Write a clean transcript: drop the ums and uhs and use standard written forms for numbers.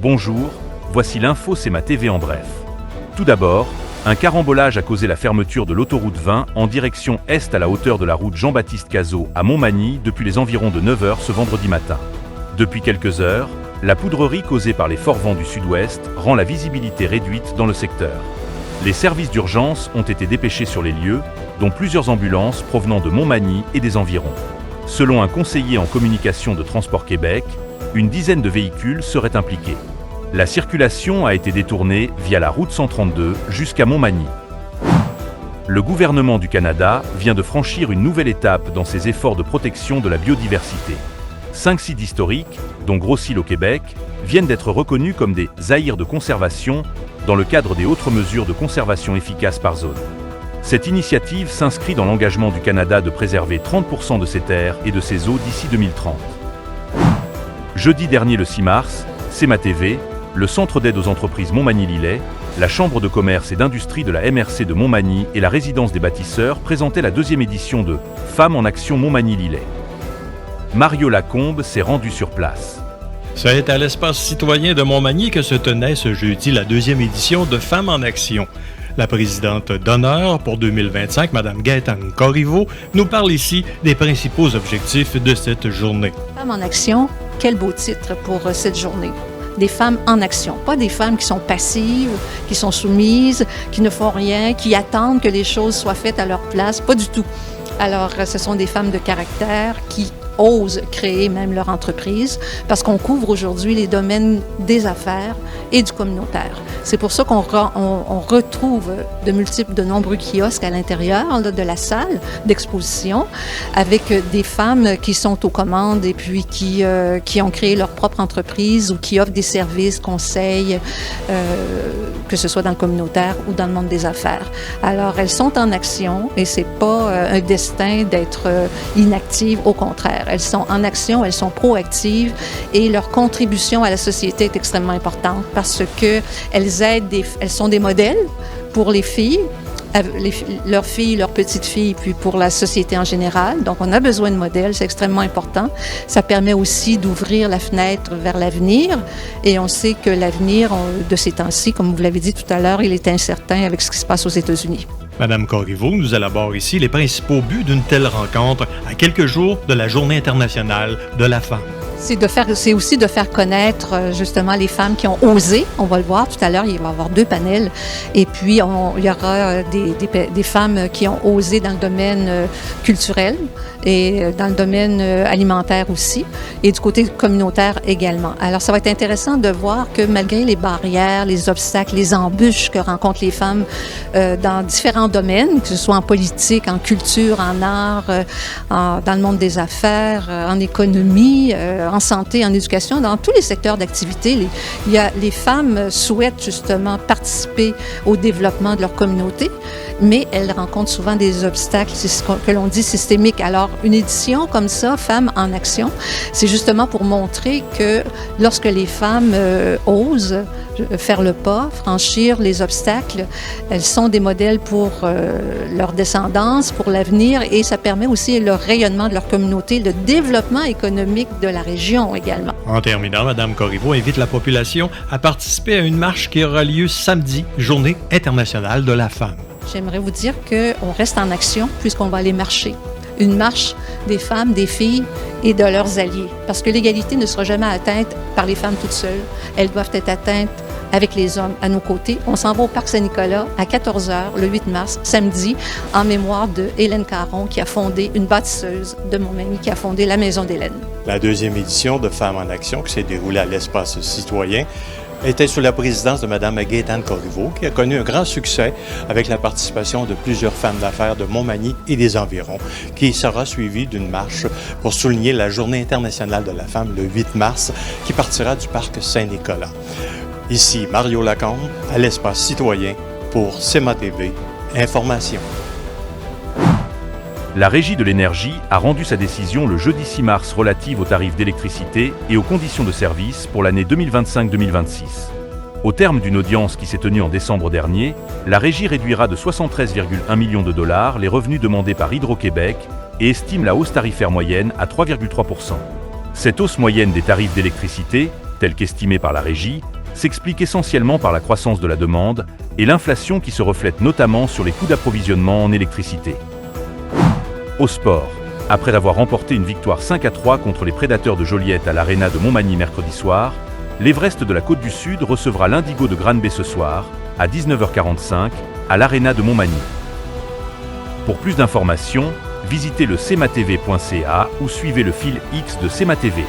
Bonjour, voici l'info CEMA TV en bref. Tout d'abord, un carambolage a causé la fermeture de l'autoroute 20 en direction est à la hauteur de la route Jean-Baptiste Cazot à Montmagny depuis les environs de 9h ce vendredi matin. Depuis quelques heures, la poudrerie causée par les forts vents du sud-ouest rend la visibilité réduite dans le secteur. Les services d'urgence ont été dépêchés sur les lieux, dont plusieurs ambulances provenant de Montmagny et des environs. Selon un conseiller en communication de Transport Québec, une dizaine de véhicules seraient impliqués. La circulation a été détournée via la route 132 jusqu'à Montmagny. Le gouvernement du Canada vient de franchir une nouvelle étape dans ses efforts de protection de la biodiversité. 5 sites historiques, dont Gros-Île au Québec, viennent d'être reconnus comme des aires de conservation dans le cadre des autres mesures de conservation efficaces par zone. Cette initiative s'inscrit dans l'engagement du Canada de préserver 30% de ses terres et de ses eaux d'ici 2030. Jeudi dernier le 6 mars, CEMA TV, le Centre d'aide aux entreprises Montmagny-Lillet, la Chambre de commerce et d'industrie de la MRC de Montmagny et la Résidence des bâtisseurs présentaient la 2e édition de Femmes en action Montmagny-Lillet. Mario Lacombe s'est rendu sur place. C'est à l'espace citoyen de Montmagny que se tenait ce jeudi la 2e édition de Femmes en action. La présidente d'honneur pour 2025, Mme Gaëtane Corriveau, nous parle ici des principaux objectifs de cette journée. Femmes en action, quel beau titre pour cette journée. Des femmes en action, pas des femmes qui sont passives, qui sont soumises, qui ne font rien, qui attendent que les choses soient faites à leur place, pas du tout. Alors, ce sont des femmes de caractère qui osent créer même leur entreprise parce qu'on couvre aujourd'hui les domaines des affaires et du communautaire. C'est pour ça qu'on retrouve de nombreux kiosques à l'intérieur de la salle d'exposition avec des femmes qui sont aux commandes et puis qui ont créé leur propre entreprise ou qui offrent des services, conseils, que ce soit dans le communautaire ou dans le monde des affaires. Alors, elles sont en action et c'est pas un destin d'être inactive, au contraire. Elles sont en action, elles sont proactives et leur contribution à la société est extrêmement importante parce que elles sont des modèles pour les filles, leurs filles, leurs petites filles, puis pour la société en général. Donc, on a besoin de modèles, c'est extrêmement important. Ça permet aussi d'ouvrir la fenêtre vers l'avenir et on sait que l'avenir de ces temps-ci, comme vous l'avez dit tout à l'heure, il est incertain avec ce qui se passe aux États-Unis. Madame Corriveau nous élabore ici les principaux buts d'une telle rencontre à quelques jours de la Journée internationale de la femme. C'est aussi de faire connaître justement les femmes qui ont osé. On va le voir tout à l'heure, il va y avoir 2 panels. Et puis, il y aura des femmes qui ont osé dans le domaine culturel et dans le domaine alimentaire aussi, et du côté communautaire également. Alors, ça va être intéressant de voir que malgré les barrières, les obstacles, les embûches que rencontrent les femmes dans différents domaines, que ce soit en politique, en culture, en art, dans le monde des affaires, en économie, en santé, en éducation, dans tous les secteurs d'activité, les femmes souhaitent justement participer au développement de leur communauté, mais elles rencontrent souvent des obstacles, c'est ce que l'on dit systémiques. Alors, une édition comme ça, Femmes en action, c'est justement pour montrer que lorsque les femmes osent faire le pas, franchir les obstacles, elles sont des modèles pour leur descendance, pour l'avenir, et ça permet aussi le rayonnement de leur communauté, le développement économique de la région également. En terminant, Mme Corriveau invite la population à participer à une marche qui aura lieu samedi, Journée internationale de la femme. J'aimerais vous dire qu'on reste en action puisqu'on va aller marcher. Une marche des femmes, des filles et de leurs alliés. Parce que l'égalité ne sera jamais atteinte par les femmes toutes seules. Elles doivent être atteintes avec les hommes à nos côtés. On s'en va au Parc Saint-Nicolas à 14h le 8 mars, samedi, en mémoire de Hélène Caron, qui a fondé, une bâtisseuse de Montmagny, qui a fondé la Maison d'Hélène. La 2e édition de Femmes en action qui s'est déroulée à l'espace citoyen était sous la présidence de Mme Gaëtane Corriveau, qui a connu un grand succès avec la participation de plusieurs femmes d'affaires de Montmagny et des environs, qui sera suivie d'une marche pour souligner la Journée internationale de la femme le 8 mars, qui partira du Parc Saint-Nicolas. Ici Mario Lacombe, à l'espace citoyen pour CEMA TV, Information. La Régie de l'énergie a rendu sa décision le jeudi 6 mars relative aux tarifs d'électricité et aux conditions de service pour l'année 2025-2026. Au terme d'une audience qui s'est tenue en décembre dernier, la Régie réduira de 73,1 millions de dollars les revenus demandés par Hydro-Québec et estime la hausse tarifaire moyenne à 3,3%. Cette hausse moyenne des tarifs d'électricité, telle qu'estimée par la Régie, s'explique essentiellement par la croissance de la demande et l'inflation qui se reflète notamment sur les coûts d'approvisionnement en électricité. Au sport, après avoir remporté une victoire 5-3 contre les Prédateurs de Joliette à l'Arena de Montmagny mercredi soir, l'Everest de la Côte du Sud recevra l'Indigo de Granby ce soir, à 19h45, à l'Arena de Montmagny. Pour plus d'informations, visitez le cmatv.ca ou suivez le fil X de CMA TV.